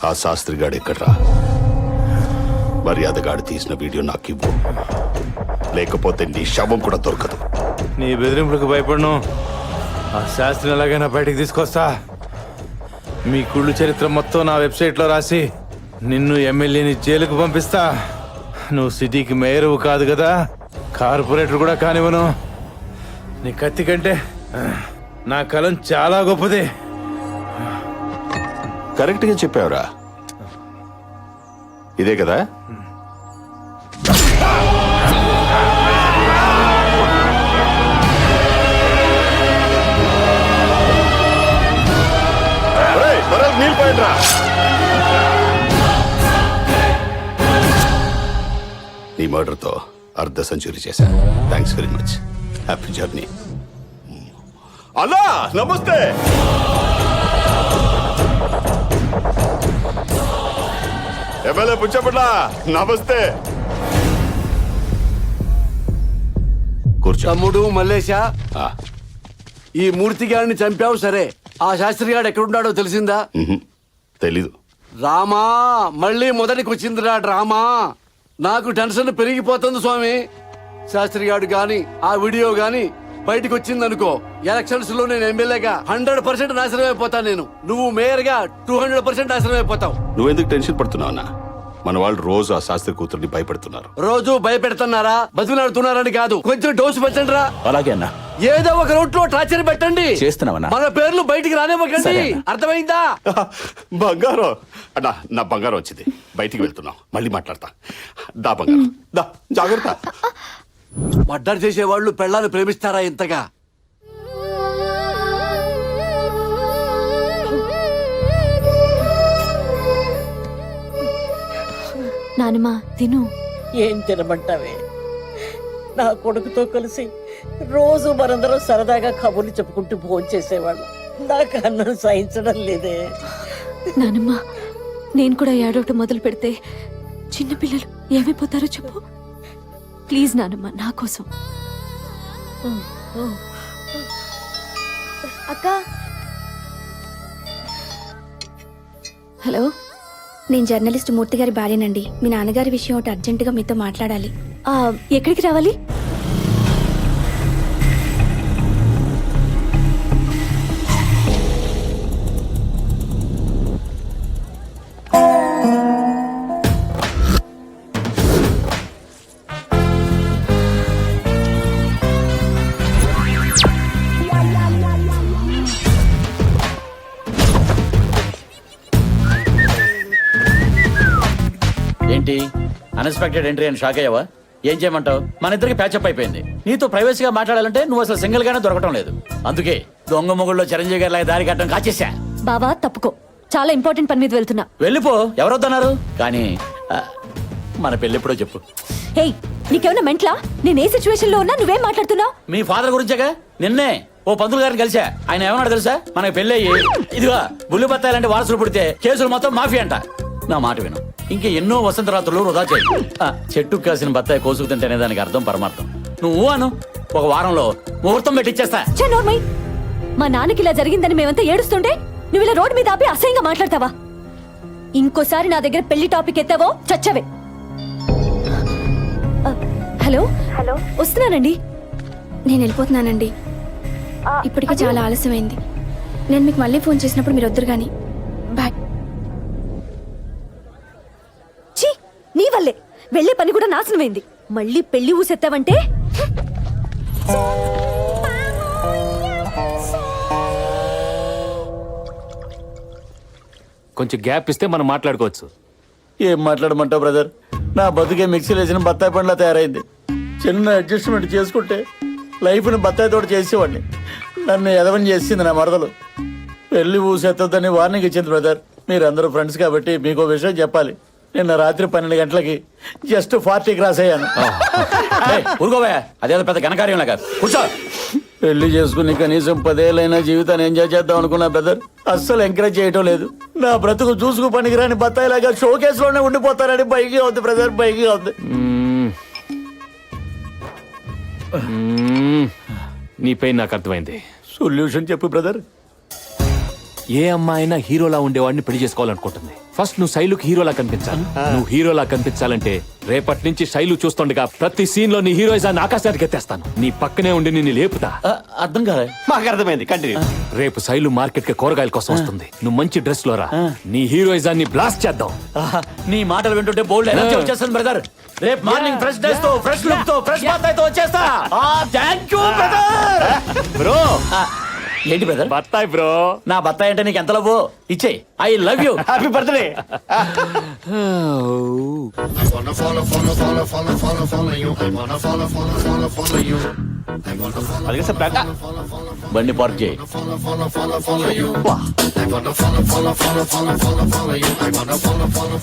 ఆ శాస్త్రిగాడు ఎక్కడ్రా? మర్యాదగాడు తీసిన వీడియో నాకు ఇవ్వు, లేకపోతే నీ శవం కూడా దొరకదు. నీ బెదిరింపులకు భయపడను. ఆ శాస్త్రిని ఎలాగైనా బయటికి తీసుకొస్తా. మీ కుళ్ళు చరిత్ర మొత్తం నా వెబ్సైట్లో రాసి నిన్ను ఎమ్మెల్యేని జైలుకు పంపిస్తా. నువ్వు సిటీకి మేయరు కాదు కదా, కార్పొరేటర్ కూడా కానివ్వను. నీ కత్తి కంటే నా కలం చాలా గొప్పది. కరెక్ట్గా చెప్పావురా. ఇదే కదా? నీళ్ళు పోయిండ్రా. నీ మర్డర్తో అర్ధ సెంచరీ చేశా. Thanks very much. Happy journey. అన్నా నమస్తే. ఎమ్మెల్యే పుచ్చపట్ల నమస్తే. కూర్చో. తమ్ముడు మల్లేశ, ఆ, ఈ మూర్తి గారిని చంపావు సరే, ఆ శాస్త్రి గారు ఎక్కడున్నాడో తెలిసిందా? తెలీదు. రామా, మళ్ళీ మొదటికి వచ్చిందిరా డ్రామా. నాకు టెన్షన్ పెరిగిపోతుంది స్వామి. శాస్త్రి గారు గాని ఆ వీడియో గాని బయటకు వచ్చిందనుకో, ఎలక్షన్స్ లో నేను ఎమ్మెల్యేగా 100% నాశనం అయిపోతాను. నేను, నువ్వు మేయర్ గా 200% నాశనం అయిపోతావు. నువ్వెందుకు టెన్షన్ పడుతున్నావు అన్న? మన వాళ్ళు రోజు ఆ శాస్త్రి కూతుర్ని భయపెడుతున్నారు. రోజు భయపెడుతున్నారా? బతులాడుతున్నారని కాదు, కొంచెం డోసు పెట్టండి రా. అలాగే అన్నా. ఏదో ఒక రూట్ లో టార్చర్ పెట్టండి. చేస్తున్నామన్నా. మన పేర్లు బయటికి రానివ్వకండి. అర్థమైందా? బంగారం అన్నా, నా బంగారం వచ్చింది. బయటికి వెళ్తున్నాం, మళ్ళీ మాట్లాడతా. దా బంగారం, దా. జాగ్రత్త. మర్డర్ చేసేవాళ్ళు పెళ్ళాన్ని ప్రేమిస్తారా ఇంతగా? నానమ్మా తిను. ఏం తినమంటావే? నా కొడుకుతో కలిసి రోజు మనందరం సరదాగా కబుర్లు చెప్పుకుంటూ భోజనం చేసేవాళ్ళం. నాకు అన్నం సహించడం లేదే. నానమ్మా, నేను కూడా ఏడవటం మొదలు పెడితే చిన్నపిల్లలు ఏమైపోతారో చెప్పు. ప్లీజ్ నానమ్మా, నా కోసం. అక్క, హలో, నేను జర్నలిస్ట్ మూర్తి గారి భార్యనండి. మీ నాన్నగారి విషయం ఒకటి అర్జెంటుగా మీతో మాట్లాడాలి. ఎక్కడికి రావాలి? ఏంటి అన్ఎక్స్పెక్టెడ్ ఎంట్రీ అని షాక్ అయ్యావా? ఏం చేయమంటావు? మన ఇద్దరికి ప్యాచప్ అయిపోయింది. నీతో ప్రైవసీగా మాట్లాడాలంటే నువ్వు అసలు సింగిల్ గానే దొరకటం లేదు. అందుకే దొంగ మొగుళ్ళలో చిరంజీవి గారి లాగా దారి కట్టడం కాచేసా. బావా తప్పుకో, చాలా ఇంపార్టెంట్ పని మీద వెళ్తున్నా. వెళ్ళిపో, ఎవరొద్దన్నారు? కానీ మన పెళ్ళెప్పుడో చెప్పు. హేయ్, నీకేమైనా మెంట్లా? నేను ఏ సిచ్యువేషన్ లో ఉన్నా నువ్వేం మాట్లాడుతున్నావు? మీ ఫాదర్ గురించేగా. నిన్నే ఓ పంతులు గారిని కలిసా. ఆయన ఏమన్నాడు తెలుసా? మనకి పెళ్ళి అయ్యి ఇదిగా బుల్లి బత్తాయిలాంటి వారసులు పుడితే కేసులు మొత్తం మాఫీ అంట. నా మాట విను, ఇంక ఎన్నో వసంత రాత్రులు వృధా చేయి. చెట్టు కాసిన బత్తాయి కోసుకు తింటేనే దానికి అర్థం పరమార్థం. నువ్వు అను, ఒక వారంలో ముహూర్తం పెట్టిచ్చేస్తా. మా నాన్నకి ఇలా జరిగిందని మేమంతా ఏడుస్తుంటే నువ్వు ఇలా రోడ్డు మీద ఆపి అసహ్యంగా మాట్లాడతావా? ఇంకోసారి నా దగ్గర పెళ్లి టాపిక్ ఎత్తావో చచ్చవే. హలో హలో, వస్తున్నానండి. నేను వెళ్ళిపోతున్నానండి. ఇప్పటికే చాలా ఆలస్యమైంది. నేను మీకు మళ్ళీ ఫోన్ చేసినప్పుడు మీరు వద్దురు కానీ. బాయ్. ఛీ, నీ వల్లే వెళ్లే పని కూడా నాశనమైంది. మళ్ళీ పెళ్లి ఊసెత్తావంటే కొంచెం గ్యాప్ ఇస్తే మనం మాట్లాడుకోవచ్చు. ఏం మాట్లాడమంటావు బ్రదర్? నా బతుకే మిక్సీలో వేసిన బత్తాయి పండ్లా తయారైంది. చిన్న అడ్జస్ట్మెంట్ చేసుకుంటే లైఫ్ని బత్తాయి తోట చేసేవాడిని. నన్ను ఎదవని చేసింది నా మరదలు. పెళ్లి ఊసెత్తొద్దని వార్నింగ్ ఇచ్చింది బ్రదర్. మీరందరూ ఫ్రెండ్స్ కాబట్టి మీకు విషయం చెప్పాలి. నిన్న రాత్రి 12 గంటలకి జస్ట్ 40 క్రాస్ అయ్యాను. ఊరుకోవా, అదేదో పెద్ద ఘనకార్యం కాదు. కూర్చో. పెళ్లి చేసుకుని కనీసం 10 ఏళ్ళైనా జీవితాన్ని ఎంజాయ్ చేద్దాం అనుకున్నా బ్రదర్. అస్సలు ఎంకరేజ్ చేయటం లేదు. నా బ్రతుకు చూసుకు పనికిరాని బత్తాయిలాగా షోకేస్ లోనే ఉండిపోతారని బైకి అవుతుంది బ్రదర్, బైకి అవుతుంది. నీ పెయిన్ నాకు అర్థమైంది. సొల్యూషన్ చెప్పు బ్రదర్. ఏ అమ్మాయినా హీరోలా ఉండేవాడిని పెళ్లి చేసుకోవాలనుకుంటుంది. ఫస్ట్ నువ్వు శైలుకి హీరోలా కనిపించాలి. నువ్వు హీరోలా కనిపించాలంటే రేపటి నుంచి శైలు చూస్తుండగా ప్రతి సీన్ లో నీ హీరోయిజాన్ని ఆకాశానికి ఎత్తేస్తాను. నీ పక్కనే ఉండి నిన్ను లేపుతా. అర్థం కాలే. మాకు అర్థమైంది, కంటిన్యూ. రేపు శైలు మార్కెట్ కి కూరగాయల కోసం వస్తుంది. నువ్వు మంచి డ్రెస్ లో రా. నీ హీరోయిజాన్ని బ్లాస్ట్ చేద్దాం. నీ మాటలు వింటుంటే బోల్డ్ ఎనర్జీ వచ్చేస్తుంది బ్రదర్. రేపు మార్నింగ్ ఫ్రెష్ డ్రెస్ తో, ఫ్రెష్ లుక్ తో, ఫ్రెష్ బాత్ వచ్చేస్తా. Thank you brother. బ్రో ఏంటి బ్రదర్? బత్తాయి బ్రో. నా బత్తాయి అంటే నీకు ఎంత లవ్? ఇచ్చే. I love you. Happy birthday. అలాగే సార్ ప్లాన్. బండి పార్క్ చేయి.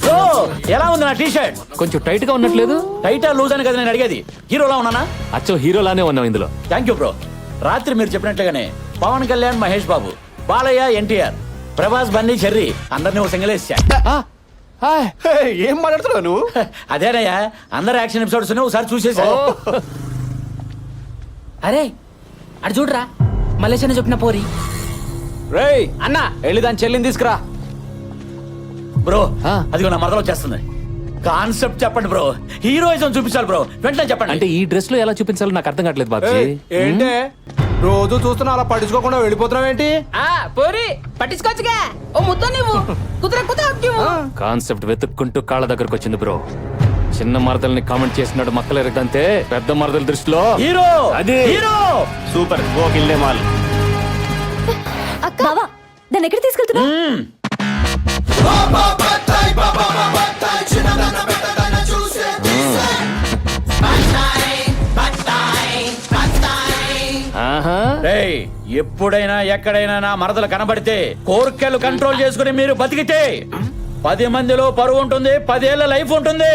బ్రో, ఎలా ఉంది నా టీ షర్ట్? కొంచెం టైట్ గా ఉన్నట్లేదు. టైటా లూజ్ అని కదా నేను అడిగేది. హీరోలా ఉన్నానా? అచ్చో హీరోలానే ఉన్నావు ఇందులో. Thank you bro. రాత్రి మీరు చెప్పినట్లుగానే పవన్ కళ్యాణ్, మహేష్ బాబు, బాలయ్య, ఎన్టీఆర్, ప్రభాస్, బన్నీ, చెర్రీ అందరినీ ఒక సింగిల్ వేసా. ఏం మాట్లాడుతున్నావు నువ్వు? అదేనయ్యా, అందరు యాక్షన్ ఎపిసోడ్స్ ఒకసారి చూసేసా. అరే అటు చూడరా, మలేషియా చెప్పిన పోరి. రేయ్ అన్న, వెళ్ళి దాని చెల్లిని తీసుకురా. బ్రో, అదిగో నా మరదలు వచ్చేస్తుంది. కాన్సెప్ట్ చెప్పండి బ్రో. హీరోయిజం చూపించాలి బ్రో, వెంటనే చెప్పండి. అంటే ఈ డ్రెస్ లో ఎలా చూపించాలో నాకు అర్థం కావట్లేదు బాబీ. ఏంటే రోజు చూస్తున్నా అలా పట్టించుకోకుండా వెళ్ళిపోతున్నావు ఏంటి? పోరి పట్టించుకోవచ్చుగా, ఓ ముద్ద నువ్వు కాన్సెప్ట్ వెతుక్కుంటూ కాళ్ళ దగ్గరకు వచ్చింది బ్రో. చిన్న మరదల్ని కామెంట్ చేసినాడు మక్కలు ఎరగదంతే పెద్ద మరదల దృష్టిలో హీరో. అది హీరో సూపర్. ఓకిల్లే మాల్. బావా దాన్ని ఎక్కడ తీసుకెళ్తున్నా? రేయ్, ఎప్పుడైనా ఎక్కడైనా నా మరదలు కనబడితే కోర్కెలు కంట్రోల్ చేసుకుని మీరు బతికితే 10 మందిలో పరువు ఉంటుంది, 10 ఏళ్ల లైఫ్ ఉంటుంది.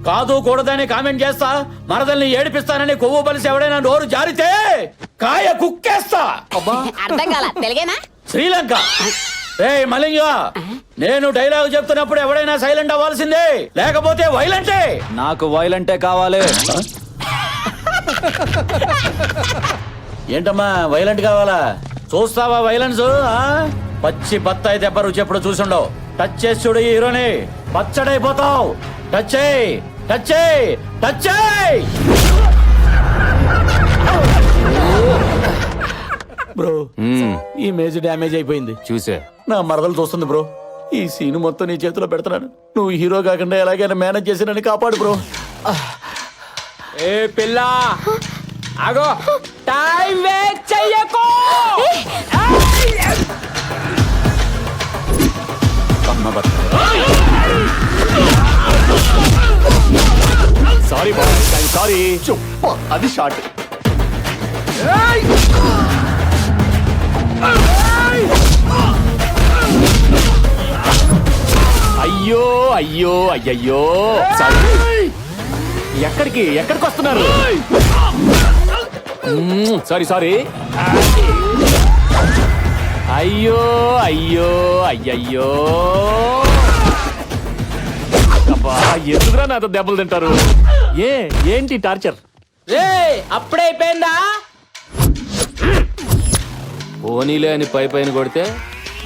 కాదు కూడదని కామెంట్ చేస్తా, మరదల్ని ఏడిపిస్తానని కొవ్వు బలిసి ఎవడైనా నోరు జారితే కాయ కుక్కేస్తా. అర్థం కాల తెలుగేనా? శ్రీలంక. రేయ్ మలింగ, నేను డైలాగ్ చెప్తున్నప్పుడు ఎవడైనా సైలెంట్ అవ్వాల్సిందే, లేకపోతే వైలెంటే. నాకు వైలెంటే కావాలి. ఏంటమ్మా వైలెంట్ కావాలా? చూస్తావా వైలెన్స్? పచ్చి బత్తాయి దెబ్బ రుచి ఎప్పుడు చూసుండవు. టచ్ చేసి చూడు ఈ హీరోని, పచ్చడైపోతావు. టచ్ చేయి, టచ్ చేయి, టచ్ చేయి. బ్రో, ఈ మేజ్ డ్యామేజ్ అయిపోయింది. చూసే నా మరదలు చూస్తుంది బ్రో. ఈ సీన్ మొత్తం నీ చేతిలో పెడుతున్నాను. నువ్వు హీరో కాకుండా ఎలాగైనా మేనేజ్ చేసి నన్ను కాపాడు బ్రో. ఏ పిల్ల ఆగో, టైం వేస్ట్ చెయ్యకు. Sorry boy, sorry. అది షార్ట్. అయ్యో అయ్యో అయ్యయ్యో. సారీ. ఎక్కడికి వస్తున్నారు? Sorry sorry. అయ్యో అయ్యో అయ్యయ్యో. అబ్బా, ఎందుకురా నాతో దెబ్బలు తింటారు? ఏంటి టార్చర్? అప్పుడే అయిపోయిందా? పోనీలే అని పైన కొడితే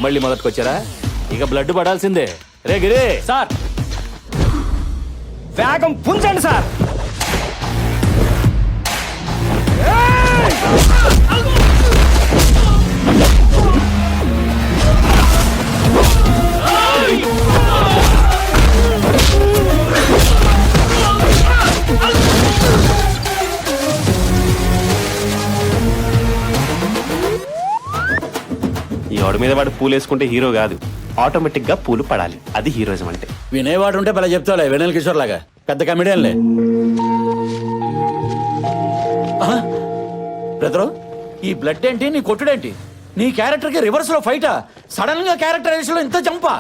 మళ్ళీ మొదటికొచ్చారా? ఇక బ్లడ్ పడాల్సిందే. రే గిరే సార్ వేగం పుంజండి సార్. ఈ వాడి మీద వాడు పూలు వేసుకుంటే హీరో కాదు, ఆటోమేటిక్ గా పూలు పడాలి. అది హీరోయిజం అంటే. వినేవాడు ఉంటే భలే చెప్తావులే, వెనల్ కిషోర్ లాగా పెద్ద కమెడియన్లే. బ్రదరు, ఈ బ్లడ్ ఏంటి, నీ కొట్టుడేంటి? నీ క్యారెక్టర్ కి రివర్స్ లో ఫైటా? సడన్ గా క్యారెక్టరైజేషన్ లో ఇంత జంపా?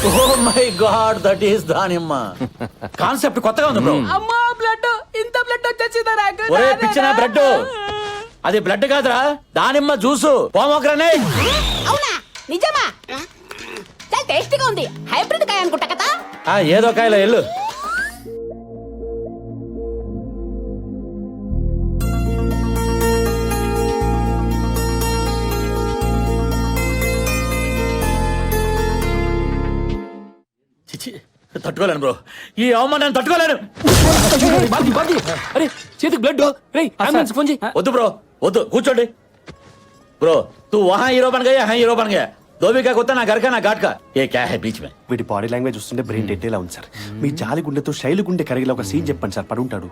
Oh my god, that is దానిమ్మ. కాన్సెప్ట్ కొత్తగా ఉంది బ్రో. అమ్మా బ్లడ్, ఇంత బ్లడ్ వచ్చేసిందా నాకు? ఒరే పిచ్చిన బ్లడ్, అది బ్లడ్ కాదురా, దానిమ్మ జ్యూసు, పోమోగ్రనేట్. అవునా? నిజమా? చాలా టేస్టీగా ఉంది. హైబ్రిడ్ కాయ అనుకుంటా కదా. ఏదో కాయలో ఎల్లు. తట్టుకోలేను బ్రో, ఈ అవమానాన్ని తట్టుకోలేను. అరే చేతికి బ్లడ్ రే అంబులెన్స్ ఫోన్ చేయి. వద్దు బ్రో, వద్దు, కూర్చోండి. బ్రో तू वहाँ हीरो बन गया, यहाँ हीरो बन गया. धोबी का कुत्ता ना घर का ना घाट का, ये क्या है बीच में? వీటి బాడీ లాంగ్వేజ్ చూస్తుంటే బ్రెయిన్ డెడ్డేలా ఉంది సార్. మీ జాలి గుండెతో శైలు గుండె కరిగేలా ఒక సీన్ చెప్పండి సార్, పడుంటాడు.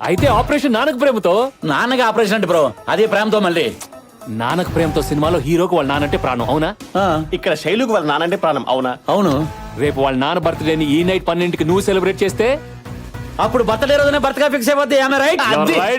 అయితే ఆపరేషన్ నానక ప్రేమతో. నాన్నగా ఆపరేషన్ అంటే బ్రో, అదే ప్రేమతో మళ్ళీ. నానక ప్రేమతో సినిమాలో హీరోకి వాళ్ళ నానంటే ప్రాణం అవునా? ఆ, ఇక్కడ శైలుకు వాళ్ళ నానంటే ప్రాణం, అవునా? అవును. రేపు వాళ్ళ నాన్న బర్త్డేని ఈ నైట్ 12కి నువ్వు సెలబ్రేట్ చేస్తే అప్పుడు బర్త్డే రోజునే బర్త్గా ఫిక్స్ అయిపోద్ది, ఆమె రైట్? You're right.